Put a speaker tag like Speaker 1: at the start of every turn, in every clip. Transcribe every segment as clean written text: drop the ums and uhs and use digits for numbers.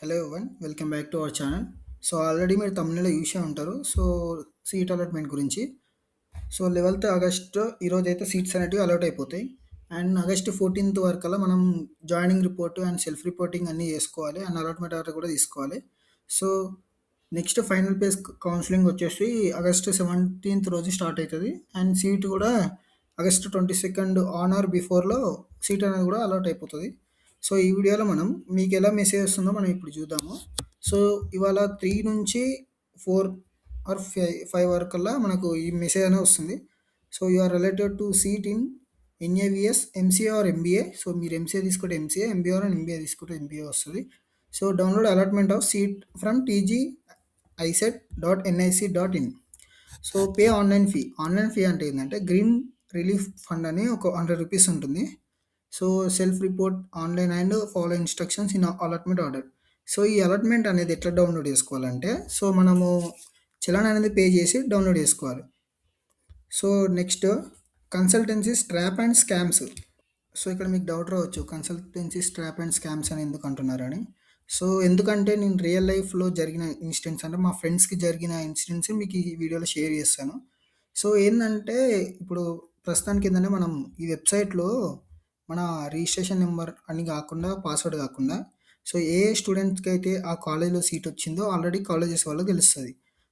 Speaker 1: Hello everyone, welcome back to our channel. So already మీరు తమిళలో చూసే ఉంటారు. సో సీట్ అలాట్మెంట్ గురించి. సో 11th ఆగస్ట్ ఈరోజైతే సీట్స్ అనేటివి అలాట్ అయిపోతాయి. అండ్ ఆగస్ట్ 14th వరకల్లా మనం joining report and self reporting అన్నీ చేసుకోవాలి. అండ్ అలాట్మెంట్ ఆర్డర్ కూడా తీసుకోవాలి. So next final phase counselling వచ్చేసి ఆగస్ట్ 17th రోజు స్టార్ట్ అవుతుంది. అండ్ సీట్ కూడా ఆగస్ట్ 22nd ఆన్ ఆర్ బిఫోర్లో సీట్ అనేది కూడా అలాట్ అయిపోతుంది. సో ఈ వీడియోలో మనం మీకు ఎలా మెసేజ్ వస్తుందో మనం ఇప్పుడు చూద్దాము. సో ఇవాళ 3 నుంచి 4 ఆర్ 5 వరకల్లా మనకు ఈ మెసేజ్ అనేది వస్తుంది. So you are related to seat in NAVS MCA or MBA. So మీరు ఎంసీఏ తీసుకుంటే ఎంసీఏ, ఎంబీఏ ఆర్ ఎంబీఏ తీసుకుంటే ఎంబీఏ వస్తుంది. So download allotment of seat from TG iset.nic.in. So pay online fee. Online fee అంటే ఏంటంటే green relief fund అని ఒక 100 rupees ఉంటుంది. So self report online and follow instructions in allotment order. So ఈ allotment అనేది ఎట్లా download చేసుకోవాలంటే, so మనము చలాన్ అనేది పే చేసి డౌన్లోడ్ చేసుకోవాలి. So next consultancy strap and scams. So ఇక్కడ మీకు డౌట్ రావచ్చు, కన్సల్టెన్సీ స్ట్రాప్ అండ్ స్కామ్స్ అని ఎందుకు అంటున్నారని. సో ఎందుకంటే నేను రియల్ లైఫ్లో జరిగిన ఇన్సిడెంట్స్, అంటే మా ఫ్రెండ్స్కి జరిగిన ఇన్సిడెంట్స్ మీకు ఈ వీడియోలో షేర్ చేస్తాను. సో ఏంటంటే ఇప్పుడు ప్రస్తుతానికి ఏంటంటే మనం ఈ వెబ్సైట్లో మన రిజిస్ట్రేషన్ నెంబర్ అని కాకుండా, పాస్వర్డ్ కాకుండా, సో ఏ స్టూడెంట్కి అయితే ఆ కాలేజ్లో సీట్ వచ్చిందో ఆల్రెడీ కాలేజెస్ వాళ్ళకి తెలుస్తుంది.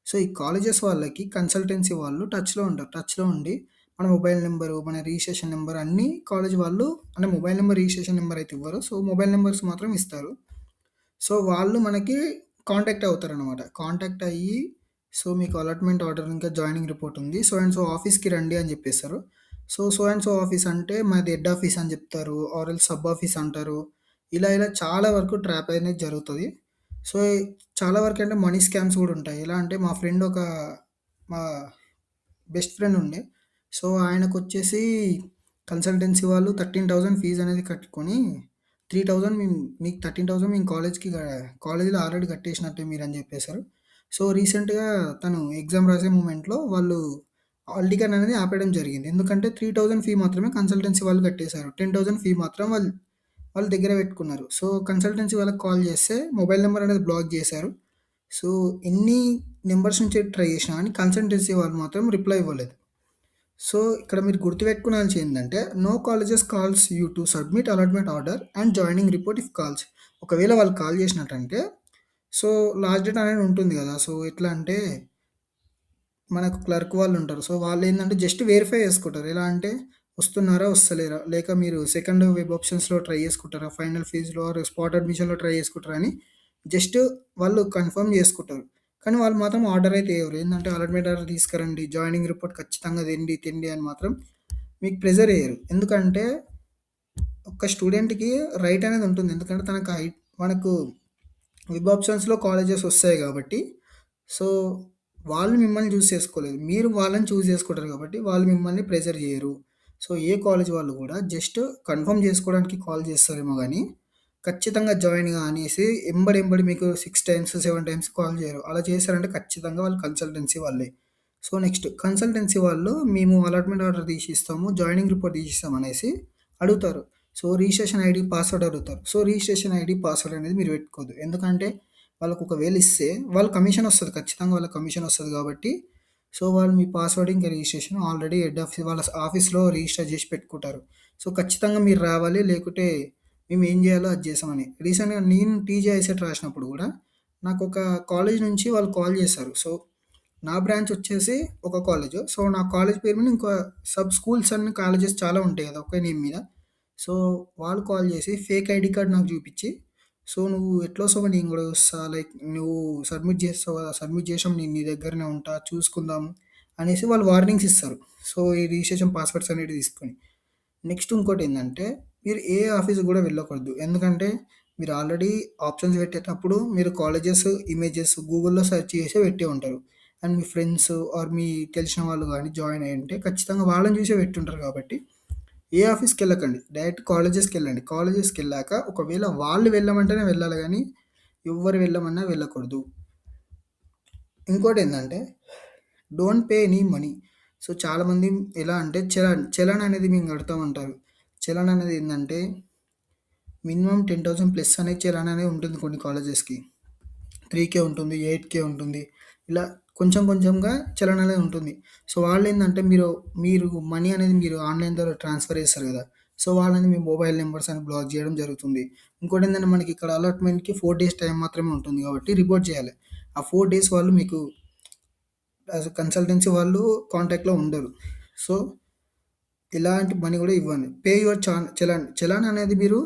Speaker 1: సో ఈ కాలేజెస్ వాళ్ళకి కన్సల్టెన్సీ వాళ్ళు టచ్లో ఉంటారు. టచ్లో ఉండి మన మొబైల్ నెంబరు, మన రిజిస్ట్రేషన్ నెంబర్ అన్నీ కాలేజ్ వాళ్ళు, అంటే మొబైల్ నెంబర్, రిజిస్ట్రేషన్ నెంబర్ అయితే ఇవ్వరు. సో మొబైల్ నెంబర్స్ మాత్రం ఇస్తారు. సో వాళ్ళు మనకి కాంటాక్ట్ అవుతారనమాట. కాంటాక్ట్ అయ్యి, సో మీకు అలాట్మెంట్ ఆర్డర్ ఇంకా జాయినింగ్ రిపోర్ట్ ఉంది, సో అండ్ సో ఆఫీస్కి రండి అని చెప్పేస్తారు. సో అండ్ సో ఆఫీస్ అంటే మాది హెడ్ ఆఫీస్ అని చెప్తారు, ఆర్ఎల్ సబ్ ఆఫీస్ అంటారు. ఇలా చాలా వరకు ట్రాప్ అనేది జరుగుతుంది. సో చాలా వరకు అంటే మనీ స్కామ్స్ కూడా ఉంటాయి. ఎలా అంటే మా ఫ్రెండ్ మా బెస్ట్ ఫ్రెండ్ ఉండే. సో ఆయనకొచ్చేసి కన్సల్టెన్సీ వాళ్ళు 13,000 ఫీజ్ అనేది కట్టుకొని, 3,000 మీకు 13,000 మేము కాలేజీలో ఆల్రెడీ కట్టేసినట్టే మీరు అని చెప్పేశారు. సో రీసెంట్గా తను ఎగ్జామ్ రాసే మూమెంట్లో వాళ్ళు హాల్ టికెట్ అనేది ఆపేయడం జరిగింది. ఎందుకంటే 3,000 ఫీ మాత్రమే కన్సల్టెన్సీ వాళ్ళు కట్టేశారు. 10,000 ఫీ మాత్రం వాళ్ళ దగ్గర పెట్టుకున్నారు. సో కన్సల్టెన్సీ వాళ్ళకి కాల్ చేస్తే మొబైల్ నెంబర్ అనేది బ్లాక్ చేశారు. సో ఎన్ని నెంబర్స్ నుంచి ట్రై చేసినా కానీ కన్సల్టెన్సీ వాళ్ళు మాత్రం రిప్లై ఇవ్వలేదు. సో ఇక్కడ మీరు గుర్తుపెట్టుకోవాల్సి ఏంటంటే, no colleges calls you to submit allotment order and joining report if calls. ఒకవేళ వాళ్ళు కాల్ చేసినట్టంటే, సో లాస్ట్ డేట్ అనేది ఉంటుంది కదా. సో ఎట్లా అంటే మనకు క్లర్క్ వాళ్ళు ఉంటారు. సో వాళ్ళు ఏంటంటే జస్ట్ వెరిఫై చేసుకుంటారు. ఎలా అంటే వస్తున్నారా, వస్తలేరా, లేక మీరు సెకండ్ వెబ్ ఆప్షన్స్లో ట్రై చేసుకుంటారా, ఫైనల్ ఫీజ్లో ఆర్ స్పాట్ అడ్మిషన్లో ట్రై చేసుకుంటారా అని జస్ట్ వాళ్ళు కన్ఫర్మ్ చేసుకుంటారు. కానీ వాళ్ళు మాత్రం ఆర్డర్ అయితే ఇవ్వరు. ఏంటంటే అలాట్మెంట్ ఆర్డర్ తీసుకురండి, జాయినింగ్ రిపోర్ట్ ఖచ్చితంగా తెండి అని మాత్రం మీకు ప్రెజర్ వేయరు. ఎందుకంటే ఒక స్టూడెంట్కి రైట్ అనేది ఉంటుంది. ఎందుకంటే మనకు వెబ్ ఆప్షన్స్లో కాలేజెస్ వస్తాయి కాబట్టి. సో వాళ్ళు మిమ్మల్ని చూస్ చేసుకోలేదు, మీరు వాళ్ళని చూస్ చేసుకుంటారు కాబట్టి వాళ్ళు మిమ్మల్ని ప్రెజర్ చేయరు. సో ఏ కాలేజ్ వాళ్ళు కూడా జస్ట్ కన్ఫర్మ్ చేసుకోవడానికి కాల్ చేస్తారేమో కానీ ఖచ్చితంగా జాయిన్ అనేసి ఎంబడి మీకు 6 టైమ్స్ 7 టైమ్స్ కాల్ చేయరు. అలా చేశారంటే ఖచ్చితంగా వాళ్ళు కన్సల్టెన్సీ వాళ్ళే. సో నెక్స్ట్ కన్సల్టెన్సీ వాళ్ళు మేము అలాట్మెంట్ ఆర్డర్ తీసిస్తాము, జాయినింగ్ రిపోర్ట్ తీసిస్తాం అనేసి అడుగుతారు. సో రిజిస్ట్రేషన్ ఐడి, పాస్వర్డ్ అడుగుతారు. సో రిజిస్ట్రేషన్ ఐడి, పాస్వర్డ్ అనేది మీరు పెట్టుకోవద్దు. ఎందుకంటే వాళ్ళకి ఒకవేళ ఇస్తే వాళ్ళ కమిషన్ వస్తుంది, ఖచ్చితంగా వాళ్ళ కమిషన్ వస్తుంది కాబట్టి. సో వాళ్ళు మీ పాస్వర్డ్ ఇంకా రిజిస్ట్రేషన్ ఆల్రెడీ హెడ్ ఆఫీస్ వాళ్ళ ఆఫీస్లో రిజిస్టర్ చేసి పెట్టుకుంటారు. సో ఖచ్చితంగా మీరు రావాలి, లేకుంటే మేము ఏం చేయాలో అది చేసామని. రీసెంట్గా నేను టీజీ ఐసెట్ రాసినప్పుడు కూడా నాకు ఒక కాలేజ్ నుంచి వాళ్ళు కాల్ చేశారు. సో నా బ్రాంచ్ వచ్చేసి ఒక కాలేజ్. సో నా కాలేజ్ పేరు మీద ఇంకో సబ్ స్కూల్స్ అన్ని కాలేజెస్ చాలా ఉంటాయి కదా ఒకే నేమ్ మీద. సో వాళ్ళు కాల్ చేసి ఫేక్ ఐడి కార్డ్ నాకు చూపించి, సో నువ్వు ఎట్లా వస్తావో నేను కూడా వస్తా, లైక్ నువ్వు సబ్మిట్ చేస్తావు కదా, సబ్మిట్ చేసాం, నేను నీ దగ్గరనే ఉంటా, చూసుకుందాం అనేసి వాళ్ళు వార్నింగ్స్ ఇస్తారు. సో ఈ రిజిస్ట్రేషన్ పాస్వర్డ్స్ అనేవి తీసుకొని నెక్స్ట్ ఇంకోటి ఏంటంటే, మీరు ఏ ఆఫీస్కి కూడా వెళ్ళకూడదు. ఎందుకంటే మీరు ఆల్రెడీ ఆప్షన్స్ పెట్టేటప్పుడు మీరు కాలేజెస్ ఇమేజెస్ గూగుల్లో సెర్చ్ చేసి పెట్టే ఉంటారు. అండ్ మీ ఫ్రెండ్స్ ఆర్ మీ తెలిసిన వాళ్ళు కానీ జాయిన్ అయ్యి ఉంటే ఖచ్చితంగా వాళ్ళని చూసే పెట్టుంటారు కాబట్టి ఏ ఆఫీస్కి వెళ్ళకండి, డైరెక్ట్ కాలేజెస్కి వెళ్ళండి. కాలేజెస్కి వెళ్ళాక ఒకవేళ వాళ్ళు వెళ్ళమంటేనే వెళ్ళాలి కానీ ఎవ్వరు వెళ్ళమన్నా వెళ్ళకూడదు. ఇంకోటి ఏంటంటే don't pay any money. So చాలామంది ఎలా అంటే చలాన్ అనేది మేము కడతామంటారు. చలాన్ అనేది ఏంటంటే మినిమమ్ 10,000 ప్లస్ అనే చలాన్ అనేది ఉంటుంది కొన్ని కాలేజెస్‌కి. 3,000 ఉంటుంది, 8,000 ఉంటుంది. ఇలా కొంచెం కొంచెంగా చలన్ అనేది ఉంటుంది. సో, వాళ్ళేందంటే మీరు మనీ అనేది మీరు ఆన్‌లైన్ ద్వారా ట్రాన్స్‌ఫర్ చేస్తారు గదా! సో, వాళ్ళని మీ మొబైల్ నంబర్స్ అని బ్లాక్ జేయడం జరుగుతుంది. ఇంకోటేందంటే మనకి ఇక్కడ అలాట్‌మెంట్‌కి 4 డేస్ టైం మాత్రమే ఉంటుంది గాబట్టి రిపోర్ట్ చేయాలి. ఆ 4 డేస్ వాళ్ళు మీకు కన్సల్టెన్సీ వాళ్ళు కాంటాక్ట్‌లో ఉండరు. సో, ఇలాంటి మనీ గూడా ఇవ్వండి. Pay your challan. చలాన్ అనేది మీరు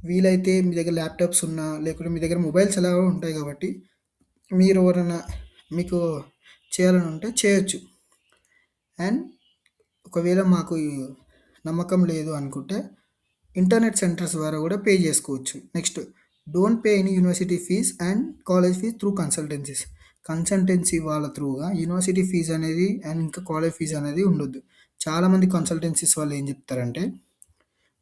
Speaker 1: వీలైతే మీ దగ్గర ల్యాప్‌టాప్స్ ఉన్నా, లేకుంటే మీ దగ్గర మొబైల్స్ ఎలాగో ఉంటాయి గాబట్టి మీరు ఎవరైనా మీకు చేయాలని ఉంటే చేయొచ్చు. అండ్ ఒకవేళ మాకు ఈ నమ్మకం లేదు అనుకుంటే ఇంటర్నెట్ సెంటర్స్ ద్వారా కూడా పే చేసుకోవచ్చు. Next don't pay any university fees and college fees through consultancies. Consultancy వాళ్ళ త్రూగా యూనివర్సిటీ ఫీజ్ అనేది అండ్ ఇంకా కాలేజ్ ఫీజ్ అనేది ఉండొద్దు. చాలామంది కన్సల్టెన్సీస్ వాళ్ళు ఏం చెప్తారంటే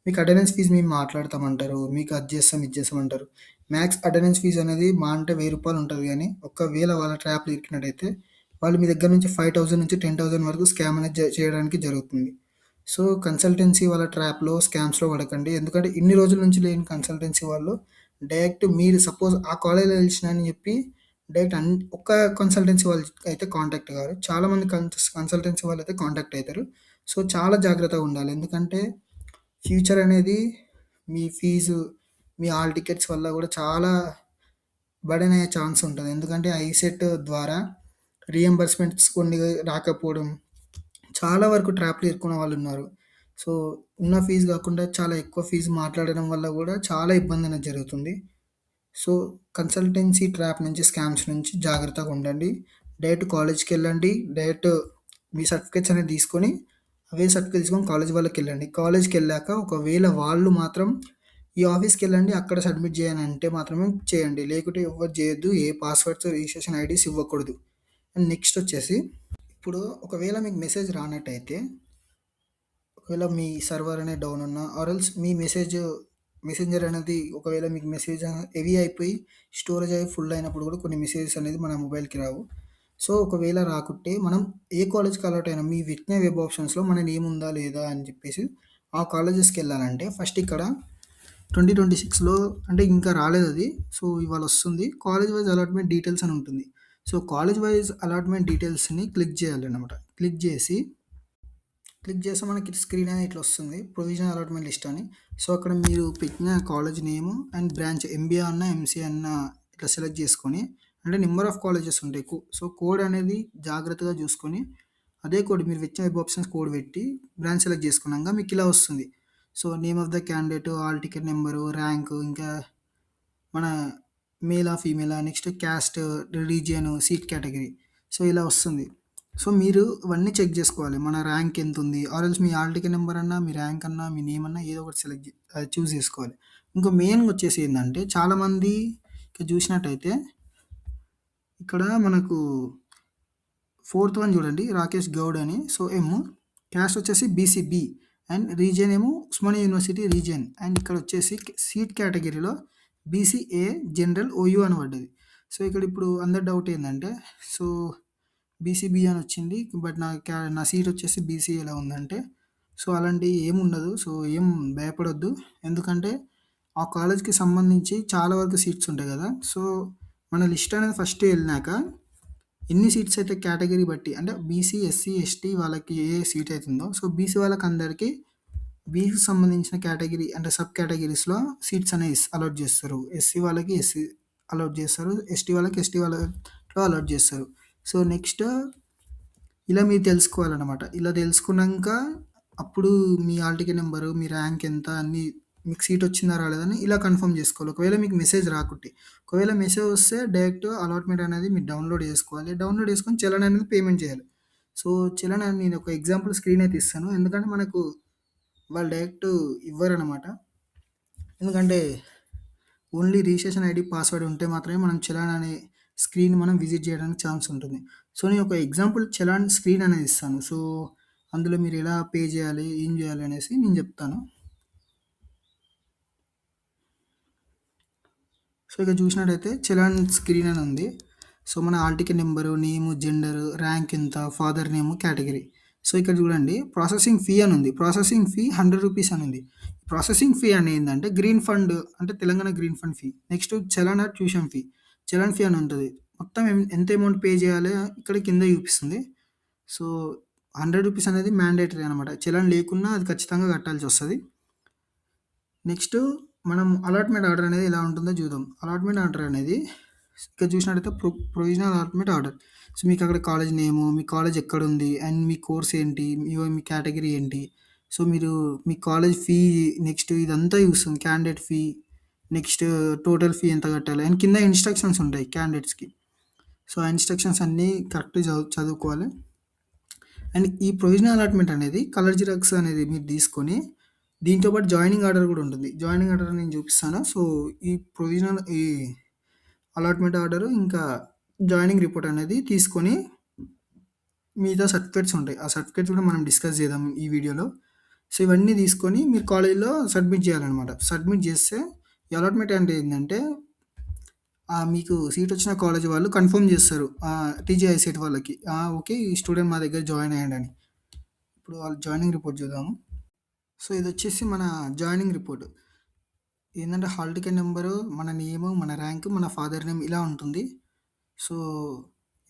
Speaker 1: మీకు అటెండెన్స్ ఫీజ్ మేము మాట్లాడతామంటారు. మీకు అది చేస్తాం, ఇది చేస్తామంటారు. మ్యాక్స్ అటెండెన్స్ ఫీజ్ అనేది మా అంటే రూ. 1000 ఉంటది గానీ, ఒకవేళ వాళ్ళ ట్రాప్‌లో ఇరికినట్టయితే, వాళ్ళు మీ దగ్గర నుంచి 5,000 నుంచి 10,000 వరకు స్కామ్ అనేది చేయడానికి జరుగుతుంది. సో, కన్సల్టెన్సీ వాళ్ళ ట్రాప్‌లో, స్కామ్స్‌లో పడకండి. ఎందుకంటే ఇన్ని రోజుల నుంచి లేని కన్సల్టెన్సీ వాళ్ళు డైరెక్ట్ మీరు సపోజ్ ఆ కాలేజ్‌లో తెలిసినా అని చెప్పి డైరెక్ట్ ఒక్క కన్సల్టెన్సీ వాళ్ళకైతే కాంటాక్ట్ కారు. చాలామంది కన్సల్టెన్సీ వాళ్ళైతే కాంటాక్ట్ అయితారు. సో, చాలా జాగ్రత్తగా ఉండాలి. ఎందుకంటే ఫ్యూచర్ అనేది మీ ఫీజు, మీ హాల్ టికెట్స్ వల్ల గూడా చాలా బర్డెన్ అయ్యే ఛాన్స్ ఉంటది. ఎందుకంటే ఐసెట్ ద్వారా రీయింబర్స్‌మెంట్స్ కొన్ని రాకపోవడం, చాలా వరకు ట్రాప్‌లో ఇరుక్కున్న వాళ్ళున్నారు. సో, ఉన్న ఫీజు గాకుండా చాలా ఎక్కువ ఫీజు మాట్లాడడం వల్ల గూడా చాలా ఇబ్బందనేది జరుగుతుంది. సో, కన్సల్టెన్సీ ట్రాప్ నుంచి, స్కామ్స్ నుంచి జాగ్రత్తగా ఉండండి. డైరెక్ట్ కాలేజ్‌కెళ్ళండి. డైరెక్ట్ మీ సర్టిఫికేట్స్ అనేవి తీసుకొని, అవే సర్టిఫికేట్స్ తీసుకొని కాలేజ్ వాళ్ళకెళ్ళండి. కాలేజ్‌కెళ్ళాక ఒకవేళ వాళ్ళు మాత్రం ఈ ఆఫీస్‌కెళ్ళండి అక్కడ సబ్మిట్ చేయండి అంటే మాత్రమే చేయండి. లేకుంటే ఎవ్వరు చేయొద్దు. ఏ పాస్వర్డ్స్, రిజిస్ట్రేషన్ ఐడీస్ ఇవ్వకూడదు. అండ్ నెక్స్ట్ వచ్చేసి ఇప్పుడు ఒకవేళ మీకు మెసేజ్ రానట్టయితే ఒకవేళ మీ సర్వర్ అనేది డౌన్ ఉన్నా ఆర్ ఎల్స్ మీ మెసెంజర్ అనేది ఒకవేళ మీకు మెసేజ్ హెవీ అయిపోయి స్టోరేజ్ అయ్యి ఫుల్ అయినప్పుడు కూడా కొన్ని మెసేజెస్ అనేది మన మొబైల్‌కి రావు. సో, ఒకవేళ రాకుంటే మనం ఏ కాలేజ్‌కి అలర్ట్ అయినా మీ విజ్ఞ వెబ్ ఆప్షన్స్‌లో మన నేమ్ ఉందా లేదా అని చెప్పేసి ఆ కాలేజెస్‌కెళ్ళాలంటే ఫస్ట్ ఇక్కడ 2026లో అంటే ఇంకా రాలేదది. సో, ఇవాళ వస్తుంది. కాలేజ్ వైస్ అలాట్‌మెంట్ డీటెయిల్స్ అని ఉంటుంది. సో, కాలేజ్ వైస్ అలాట్‌మెంట్ డీటెయిల్స్‌ని క్లిక్ చేయాలన్నమాట. క్లిక్ చేస్తే మనకి స్క్రీన్ అనేది ఇట్లా వస్తుంది. ప్రొవిజనల్ అలాట్‌మెంట్ లిస్ట్ అని. సో, అక్కడ మీరు పెట్టిన college name and branch MBA అన్నా, ఎంసీఏ అన్నా ఇట్లా సెలెక్ట్ చేసుకొని అంటే నంబర్ ఆఫ్ కాలేజెస్ ఉంటాయి. సో, కోడ్ అనేది జాగ్రత్తగా చూసుకొని అదే కోడ్ మీరు ఇచ్చిన వెబ్ ఆప్షన్స్ కోడ్ పెట్టి బ్రాంచ్ సెలెక్ట్ చేసుకున్నాక మీకు ఇలా వస్తుంది. So, name of the candidate, hall ticket number, rank ఇంకా మన మేలా, ఫీమేలా, next caste, religion, seat category. So, ఇలా వస్తుంది. సో, మీరు ఇవన్నీ చెక్ జేసుకోవాలి. మన ర్యాంక్ ఎంతుంది? Or else me hall ticket number అన్నా, మీ ర్యాంక్ అన్నా, మీ నేమ్ అన్నా ఏదో ఒకటి చూజ్ జేసుకోవాలి. ఇంకో మెయిన్‌గా వచ్చేసి ఏందంటే చాలామంది ఇక్కడ జూసినట్టయితే ఇక్కడ మనకు ఫోర్త్ వన్ చూడండి. రాకేష్ గౌడ్ అని. సో, క్యాస్ట్ వచ్చేసి బీసీబీ అండ్ రీజియన్ ఏమో ఉస్మానియా యూనివర్సిటీ రీజియన్. అండ్ ఇక్కడ వచ్చేసి సీట్ కేటగిరీలో బీసీఏ జనరల్ ఓయూ అని పడ్డది. సో, ఇక్కడ ఇప్పుడు అందరి డౌట్ ఏందంటే సో, బీసీబీ అని వచ్చింది. బట్ నా సీట్ వచ్చేసి బీసీఏలో ఉందంటే సో, అలాంటియి ఏముండదు. సో, ఏం భయపడొద్దు. ఎందుకంటే ఆ కాలేజ్‌కి సంబంధించి చాలా వరకు సీట్స్ ఉంటాయి గదా! సో, మన లిస్ట్ అనేది ఫస్ట్ ఎళ్ళినాక ఎన్ని సీట్స్ అయితే కేటగిరీ బట్టి అంటే బీసీ, ఎస్సీ, ఎస్టీ వాళ్ళకి ఏ సీట్ అయితుందో సో, బీసీ వాళ్ళకందరికీ బీసీకి సంబంధించిన కేటగిరీ అంటే సబ్ కేటగిరీస్‌లో సీట్స్ అనేవి అలాట్ జేస్తారు. ఎస్సీ వాళ్ళకి ఎస్సీ అలాట్ జేస్తారు. ఎస్టీ వాళ్ళకి ఎస్టీ వాళ్ళలో అలాట్ జేస్తారు. సో, నెక్స్ట్ ఇలా మీరు తెలుసుకోవాలనమాట. ఇలా తెలుసుకున్నంక అప్పుడు మీ హాల్ టికెట్ నంబరు, మీ ర్యాంక్ ఎంత అన్నీ మీకు సీట్ వచ్చిందా రాలేదని ఇలా కన్ఫర్మ్ జేసుకోవాలి. ఒకవేళ మీకు మెసేజ్ రాకుంటే. ఒకవేళ మెసేజ్ వస్తే డైరెక్ట్ అలాట్‌మెంట్ అనేది మీరు డౌన్‌లోడ్ జేసుకోవాలి. డౌన్‌లోడ్ చేసుకొని చలన్ అనేది పేమెంట్ చేయాలి. సో, చలన్ అని నేను ఒక ఎగ్జాంపుల్ స్క్రీన్ అయితే ఇస్తాను. ఎందుకంటే మనకు వాళ్ళు డైరెక్ట్ ఇవ్వరనమాట. ఎందుకంటే ఓన్లీ రిజిస్ట్రేషన్ ఐడీ, పాస్వర్డ్ ఉంటే మాత్రమే మనం చలాన్ అనే స్క్రీన్ మనం విజిట్ చేయడానికి ఛాన్స్ ఉంటుంది. సో, నేను ఒక ఎగ్జాంపుల్ చలాన్ స్క్రీన్ అనేది ఇస్తాను. సో, అందులో మీరు ఎలా పే చేయాలి, ఏం చేయాలి అనేసి నేను చెప్తాను. సో, ఇక్కడ చూసినట్టయితే చలాన్ స్క్రీన్ అని ఉంది. సో, మన హాల్ టికెట్ నంబరు, నేము, జెండరు, ర్యాంక్ ఎంత, ఫాదర్ నేము, కేటగిరీ. సో, ఇక్కడ చూడండి ప్రాసెసింగ్ ఫీ అని ఉంది. ప్రాసెసింగ్ ఫీ రూ. 100 అని ఉంది. ప్రాసెసింగ్ ఫీ అని ఏందంటే గ్రీన్ ఫండ్ అంటే Telangana green fund fee. Next చలన ట్యూషన్ ఫీ. చలన్ ఫీ అని ఉంటది. మొత్తం ఎంత అమౌంట్ పే చేయాలి ఇక్కడ కింద చూపిస్తుంది. సో, రూ. 100 అనేది మ్యాండేటరీ అనమాట. చలన్ లేకున్నా అది ఖచ్చితంగా కట్టాల్సొస్తది. నెక్స్ట్ మనం అలాట్‌మెంట్ ఆర్డర్ అనేది ఎలా ఉంటుందో చూద్దాం. అలాట్‌మెంట్ ఆర్డర్ అనేది ఇక్కడ చూసినట్టయితే ప్రొవిజనల్ అలాట్‌మెంట్ ఆర్డర్. సో, మీకక్కడ కాలేజ్ నేము, మీ కాలేజ్ ఎక్కడుంది అండ్ మీ కోర్స్ ఏంటి, మీ కేటగిరీ ఏంటి, సో, మీ కాలేజ్ ఫీ నెక్స్ట్ ఇదంతా చూస్తుంది. Candidate fee, next total fee ఎంత కట్టాలి అండ్ కింద ఇన్‌స్ట్రక్షన్స్ ఉంటాయి క్యాండిడేట్స్‌కి. సో, ఆ ఇన్‌స్ట్రక్షన్స్ అన్నీ కరెక్ట్‌గా చదువుకోవాలి. అండ్ ఈ ప్రొవిజనల్ అలాట్‌మెంట్ అనేది కలర్ జిరాక్స్ అనేది మీరు తీసుకొని దీంతో పాటు జాయినింగ్ ఆర్డర్ కూడా ఉంటుంది. జాయినింగ్ ఆర్డర్ నేను చూపిస్తాను. సో, ఈ అలాట్‌మెంట్ ఆర్డర్ ఇంకా జాయినింగ్ రిపోర్ట్ అనేది తీసుకొని మిగతా సర్టిఫికేట్స్ ఉంటాయి. ఆ సర్టిఫికేట్స్ కూడా మనం డిస్కస్ చేద్దాం ఈ వీడియోలో. సో, ఇవన్నీ తీసుకొని మీరు కాలేజ్‌లో సబ్మిట్ చేయాలనమాట. సబ్మిట్ చేస్తే ఈ అలాట్‌మెంట్ అంటే ఏందంటే మీకు సీట్ వచ్చిన కాలేజ్ వాళ్ళు కన్ఫర్మ్ చేస్తారు. టీజీఐసెట్ వాళ్ళకి. ఓకే. ఈ స్టూడెంట్ మా దగ్గర జాయిన్ అయ్యాడని. ఇప్పుడు వాళ్ళ జాయినింగ్ రిపోర్ట్ చూద్దాము. సో, ఇదొచ్చేసి మన జాయినింగ్ రిపోర్ట్. ఏందంటే హాల్ టికెట్ నంబరు, మన నేము, మన ర్యాంక్, మన ఫాదర్ నేమ్ ఇలా ఉంటుంది. సో,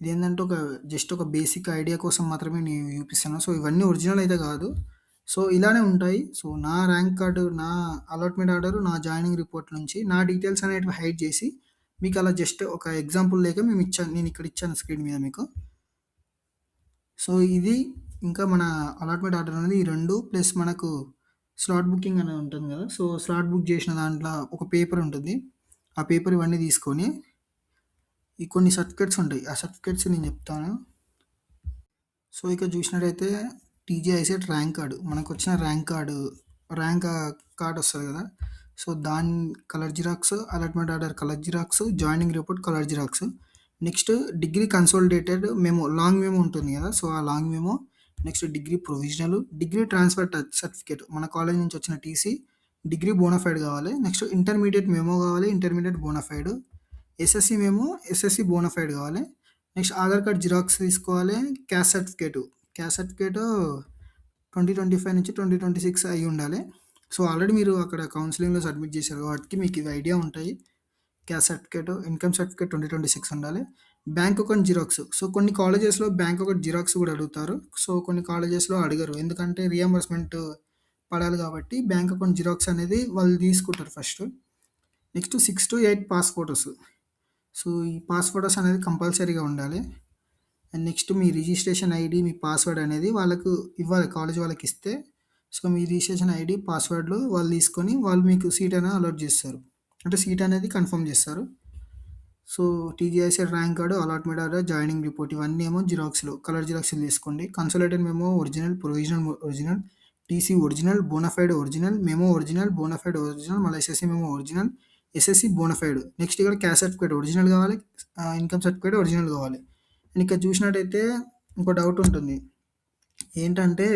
Speaker 1: ఇదేందంటే జస్ట్ ఒక బేసిక్ ఐడియా కోసం మాత్రమే నేను చూపిస్తాను. సో, ఇవన్నీ ఒరిజినల్ అయితే కాదు. సో, ఇలానే ఉంటాయి. సో, నా ర్యాంక్ కార్డు, నా అలాట్‌మెంట్ ఆర్డర్, నా జాయినింగ్ రిపోర్ట్ నుంచి నా డీటెయిల్స్ అనేటివి హైడ్ చేసి మీకు అలా జస్ట్ ఒక ఎగ్జాంపుల్ లేక నేను ఇక్కడ ఇచ్చాను స్క్రీన్ మీద మీకు. సో, ఇది ఇంకా మన అలాట్‌మెంట్ ఆర్డర్ అనేది ఈ 2 ప్లస్ మనకు స్లాట్ బుకింగ్ అనేది ఉంటుంది కదా! సో, స్లాట్ బుక్ చేసిన దాంట్లో ఒక పేపర్ ఉంటుంది. ఆ పేపర్ ఇవన్నీ తీసుకొని ఈ కొన్ని సర్టిఫికేట్స్ ఉంటాయి. ఆ సర్టిఫికేట్స్ నేను చెప్తాను. సో, ఇక్కడ చూసినట్టయితే టీజీఐసెట్ ర్యాంక్ కార్డ్. మనకొచ్చిన ర్యాంక్ కార్డ్ వస్తది కదా! సో, దాని colour xerox, allotment order colour xerox, joining report colour xerox. Next degree consolidated memo, long memo ఉంటుంది కదా! సో, ఆ long memo, next degree provisional, degree transfer certificate మన college నుంచి వచ్చిన టీసీ, డిగ్రీ బోనాఫైడ్ కావాలి. నెక్స్ట్ ఇంటర్మీడియేట్ మెమో కావాలి. Intermediate bonafide. SSC memo, SSC bonafide కావాలి. Next Aadhaar card xerox తీసుకోవాలి. Caste certificate. క్యాస్ట్ సర్టిఫికేటు 2025 నుంచి 2026 అయ్యి ఉండాలి. సో, ఆల్రెడీ మీరు అక్కడ కౌన్సెలింగ్‌లో సబ్మిట్ చేశారు కాబట్టి మీకు ఇవి ఐడియా ఉంటాయి. క్యాస్ట్ సర్టిఫికేటు, ఇన్‌కమ్ సర్టిఫికేట్ 2026 ఉండాలి. Bank account xerox. సో, కొన్ని కాలేజెస్‌లో బ్యాంక్ అకౌంట్ జిరాక్స్ కూడా అడుగుతారు. సో, కొన్ని కాలేజెస్‌లో అడగరు. ఎందుకంటే రీయింబర్స్‌మెంట్ పడాలి కాబట్టి బ్యాంక్ అకౌంట్ జిరాక్స్ అనేది వాళ్ళు తీసుకుంటారు first. Next 6-8 pass photos. So, ఈ పాస్ ఫోటోస్ అనేది కంపల్సరీగా ఉండాలి. And next me registration ID, me password అనేది వాళ్ళకు ఇవ్వాలి. కాలేజ్ వాళ్ళకి ఇస్తే సో, మీ రిజిస్ట్రేషన్ ఐడీ, పాస్వర్డ్‌లు వాళ్ళు తీసుకొని వాళ్ళు మీకు సీట్ అనేది అలాట్ చేస్తారు. అంటే సీట్ అనేది కన్ఫర్మ్ చేస్తారు. So, TG ICET rank card, allotment order, joining report ఇవన్నీ ఏమో జిరాక్స్‌లు, కలర్ జిరాక్స్‌లు తీసుకోండి. Consolidated memo original, provisional original, TC original, bonafide original, memo original, bonafide original, మళ్ళీ SSC memo original, SSC bonafide. Next ఇక్కడ క్యాస్ట్ సర్టిఫికేట్ ఒరిజినల్ కావాలి. Income certificate original కావాలి. And ఇక్కడ చూసినట్టయితే ఇంకో డౌట్ ఉంటుంది. ఏంటంటే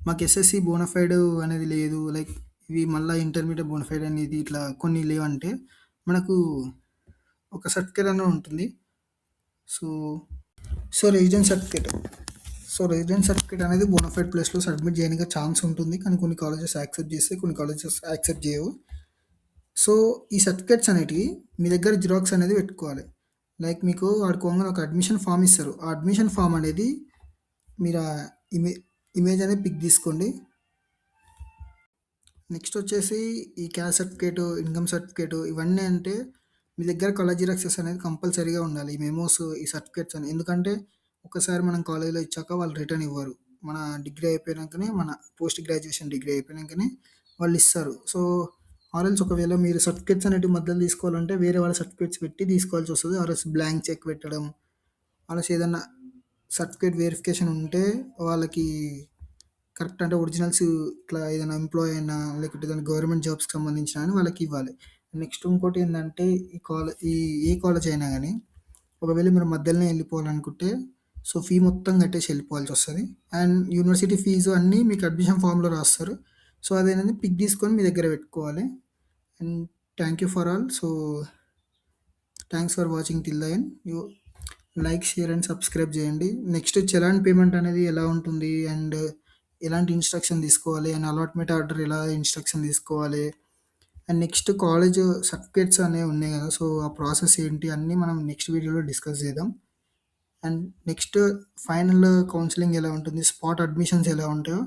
Speaker 1: మాకు ఎస్ఎస్‌సి బోనాఫైడ్ అనేది లేదు. లైక్ ఇవి మళ్ళా ఇంటర్మీడియేట్ బోనాఫైడ్ అనేది ఇట్లా కొన్ని లేవంటే మనకు ఒక సర్టిఫికేట్ అనేది ఉంటుంది. So, residence certificate. So, residence certificate అనేది బోనాఫైడ్ ప్లేస్‌లో సబ్మిట్ చేయడానికి ఛాన్స్ ఉంటుంది. కానీ కొన్ని కాలేజెస్ యాక్సెప్ట్ చేస్తాయి. కొన్ని కాలేజెస్ యాక్సెప్ట్ చేయవు. సో, ఈ సర్టిఫికేట్స్ అనేటివి మీ దగ్గర జిరాక్స్ అనేది పెట్టుకోవాలి. లైక్ మీకు ఆడికి పోంగానే ఒక అడ్మిషన్ ఫార్మ్ ఇస్తారు. ఆ అడ్మిషన్ ఫార్మ్ అనేది మీరు ఆ ఇమేజ్ అనేది పిక్ తీసుకోండి. నెక్స్ట్ వచ్చేసి ఈ క్యాస్ట్ సర్టిఫికేటు, ఇన్‌కమ్ సర్టిఫికేటు ఇవన్నీ అంటే మీ దగ్గర కలర్ జిరాక్సెస్ అనేది కంపల్సరీగా ఉండాలి. ఈ మెమోస్, ఈ సర్టిఫికేట్స్ అని. ఎందుకంటే ఒకసారి మనం కాలేజ్‌లో ఇచ్చాక వాళ్ళు రిటర్న్ ఇవ్వరు. మన డిగ్రీ అయిపోయినాకనే మన పోస్ట్ గ్రాడ్యుయేషన్ డిగ్రీ అయిపోయినాకనే వాళ్ళు ఇస్తారు. సో, ఆరెల్స్ ఒకవేళ మీరు సర్టిఫికేట్స్ అనేటివి మధ్యలో తీసుకోవాలంటే వేరే వాళ్ళ సర్టిఫికేట్స్ పెట్టి తీసుకోవాల్సొస్తది. ఆరెల్స్ బ్లాంక్ చెక్ పెట్టడం, ఆరెల్స్ ఏదన్నా సర్టిఫికేట్ వెరిఫికేషన్ ఉంటే వాళ్ళకి కరెక్ట్ అంటే ఒరిజినల్స్ ఇట్లా ఏదైనా ఎంప్లాయీ అయినా లేకపోతే ఏదైనా గవర్నమెంట్ జాబ్స్‌కి సంబంధించిన అని వాళ్ళకి ఇవ్వాలి. నెక్స్ట్ ఇంకోటి ఏందంటే ఈ ఏ కాలేజ్ అయినా గానీ ఒకవేళ మీరు మధ్యలోనే వెళ్ళిపోవాలనుకుంటే సో, ఫీ మొత్తం కట్టేసి వెళ్ళిపోవాల్సొస్తది. అండ్ యూనివర్సిటీ ఫీజు అన్నీ మీకు అడ్మిషన్ ఫార్మ్‌లో రాస్తారు. సో, అదేంటంటే పిక్ తీసుకొని మీ దగ్గర పెట్టుకోవాలి. And thank you for all. So, thanks for watching till the end. Like, share and subscribe చేయండి. నెక్స్ట్ చలాన్ పేమెంట్ అనేది ఎలా ఉంటుంది అండ్ ఎలాంటి ఇన్‌స్ట్రక్షన్ తీసుకోవాలి అండ్ అలాట్‌మెంట్ ఆర్డర్ ఎలా ఇన్‌స్ట్రక్షన్ తీసుకోవాలి అండ్ నెక్స్ట్ కాలేజ్ సర్టిఫికేట్స్ అనేవి ఉన్నాయి కదా! సో, ఆ ప్రాసెస్ ఏంటి అన్నీ మనం నెక్స్ట్ వీడియోలో డిస్కస్ చేద్దాం. అండ్ నెక్స్ట్ ఫైనల్ కౌన్సెలింగ్ ఎలా ఉంటుంది, స్పాట్ అడ్మిషన్స్ ఎలా ఉంటాయో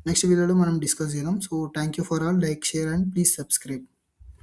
Speaker 1: నెక్స్ట్ వీడియోలో మనం డిస్కస్ చేద్దాం. So, thank you for all. Like, share and please subscribe.